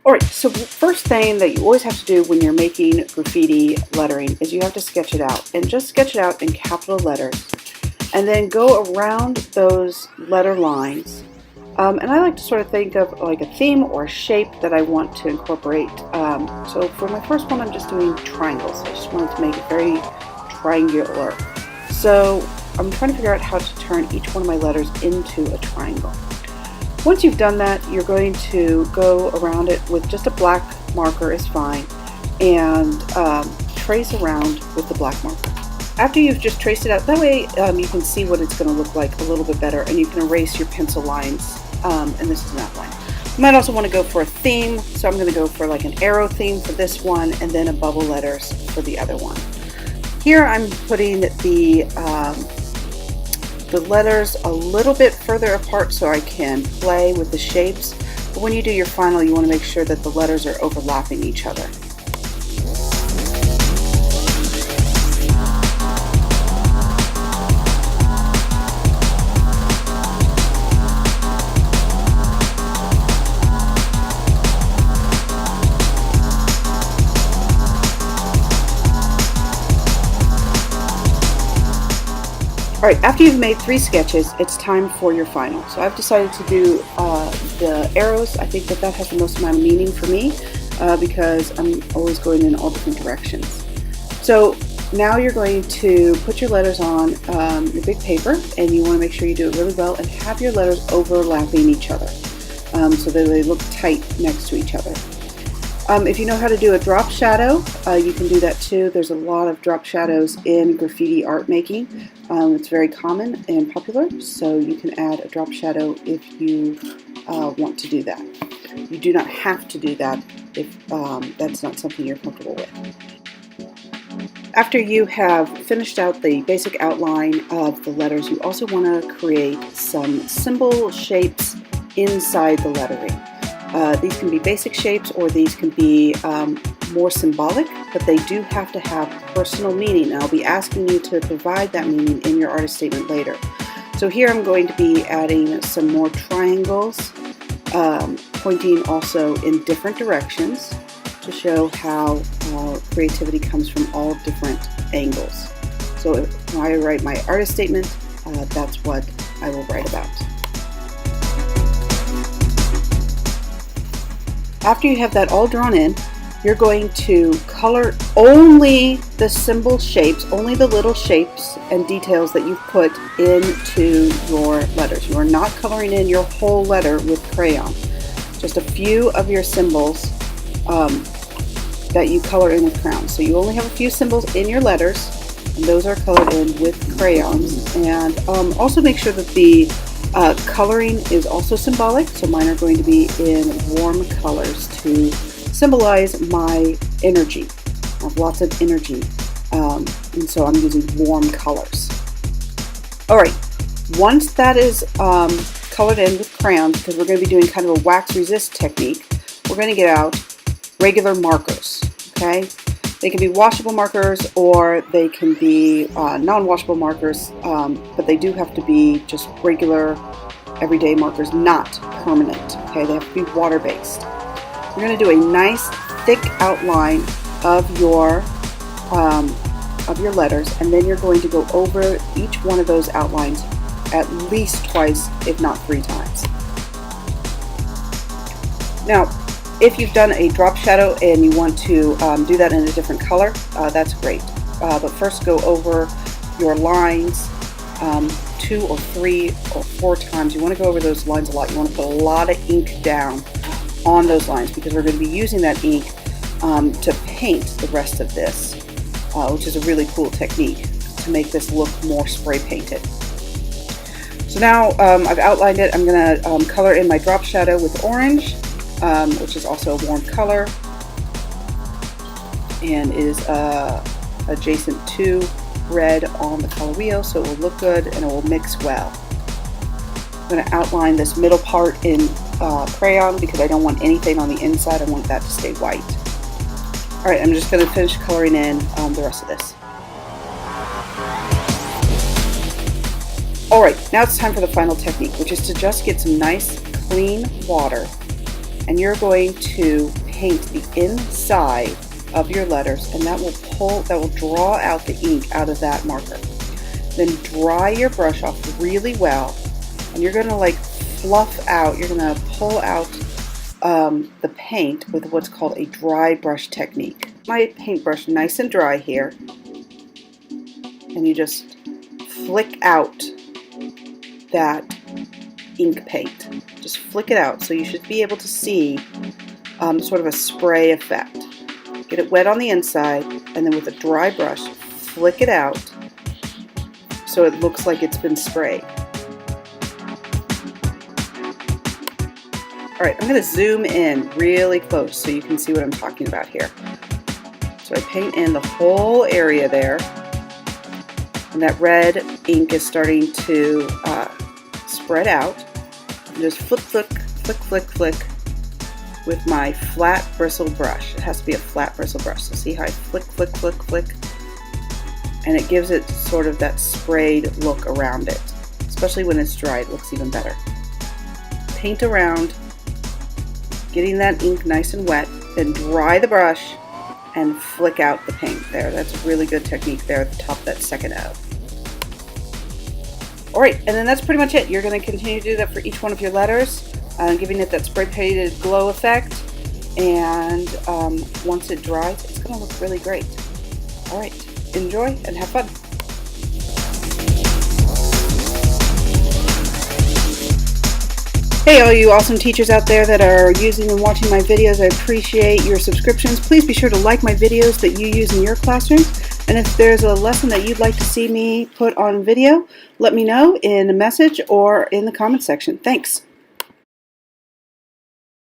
Alright, so the first thing that you always have to do when you're making graffiti lettering is you have to sketch it out. And just sketch it out in capital letters. And then go around those letter lines. And I like to sort of think of like a theme or a shape that I want to incorporate. So for my first one, I'm just doing triangles. I just wanted to make it very triangular. So I'm trying to figure out how to turn each one of my letters into a triangle. Once you've done that, you're going to go around it with just a black marker is fine, and trace around with the black marker. After you've just traced it out, that way you can see what it's going to look like a little bit better, and you can erase your pencil lines, and this is an outline. You might also want to go for a theme, so I'm going to go for like an arrow theme for this one, and then a bubble letters for the other one. Here I'm putting the letters a little bit further apart so I can play with the shapes. But when you do your final, you want to make sure that the letters are overlapping each other. Alright, after you've made 3 sketches, it's time for your final. So I've decided to do the arrows. I think that has the most amount of meaning for me because I'm always going in all different directions. So now you're going to put your letters on your big paper, and you want to make sure you do it really well and have your letters overlapping each other so that they look tight next to each other. If you know how to do a drop shadow, you can do that too. There's a lot of drop shadows in graffiti art making. It's very common and popular, so you can add a drop shadow if you want to do that. You do not have to do that if that's not something you're comfortable with. After you have finished out the basic outline of the letters, you also want to create some symbol shapes inside the lettering. These can be basic shapes, or these can be more symbolic, but they do have to have personal meaning. And I'll be asking you to provide that meaning in your artist statement later. So here I'm going to be adding some more triangles, pointing also in different directions to show how creativity comes from all different angles. So when I write my artist statement, that's what I will write about. After you have that all drawn in, you're going to color only the symbol shapes, only the little shapes and details that you've put into your letters. You are not coloring in your whole letter with crayon. Just a few of your symbols that you color in with crayons. So you only have a few symbols in your letters, and those are colored in with crayons. And also make sure that the coloring is also symbolic, so mine are going to be in warm colors to symbolize my energy. I have lots of energy, and so I'm using warm colors. Alright, once that is colored in with crayons, because we're going to be doing kind of a wax resist technique, we're going to get out regular markers. Okay, they can be washable markers or they can be non-washable markers, but they do have to be just regular everyday markers, not permanent. Okay, they have to be water-based. You're going to do a nice thick outline of your letters, and then you're going to go over each one of those outlines at least twice, if not 3 times. Now, if you've done a drop shadow and you want to do that in a different color, that's great. But first go over your lines 2 or 3 or 4 times. You want to go over those lines a lot. You want to put a lot of ink down on those lines because we're going to be using that ink to paint the rest of this, which is a really cool technique to make this look more spray painted. So now I've outlined it. I'm going to color in my drop shadow with orange, which is also a warm color and is adjacent to red on the color wheel, so it will look good and it will mix well. I'm going to outline this middle part in crayon because I don't want anything on the inside. I want that to stay white. Alright, I'm just going to finish coloring in the rest of this. Alright, now it's time for the final technique, which is to just get some nice clean water and you're going to paint the inside of your letters, and that will draw out the ink out of that marker. Then dry your brush off really well, and you're going to like fluff out, you're going to pull out the paint with what's called a dry brush technique. My paintbrush nice and dry here, and you just flick out that ink paint. Just flick it out, so you should be able to see sort of a spray effect. Get it wet on the inside, and then with a dry brush, flick it out so it looks like it's been sprayed. Alright, I'm going to zoom in really close so you can see what I'm talking about here. So I paint in the whole area there, and that red ink is starting to spread out. And just flick, flick, flick, flick, flick with my flat bristle brush. It has to be a flat bristle brush. So see how I flick, flick, flick, flick, and it gives it sort of that sprayed look around it. Especially when it's dry, it looks even better. Paint around, getting that ink nice and wet, then dry the brush and flick out the paint there. That's a really good technique there at the top of that second O. Alright, and then that's pretty much it. You're going to continue to do that for each one of your letters, giving it that spray painted glow effect, and once it dries, it's going to look really great. Alright, enjoy and have fun. Hey, all you awesome teachers out there that are using and watching my videos, I appreciate your subscriptions. Please be sure to like my videos that you use in your classrooms. And if there's a lesson that you'd like to see me put on video, let me know in a message or in the comment section. Thanks.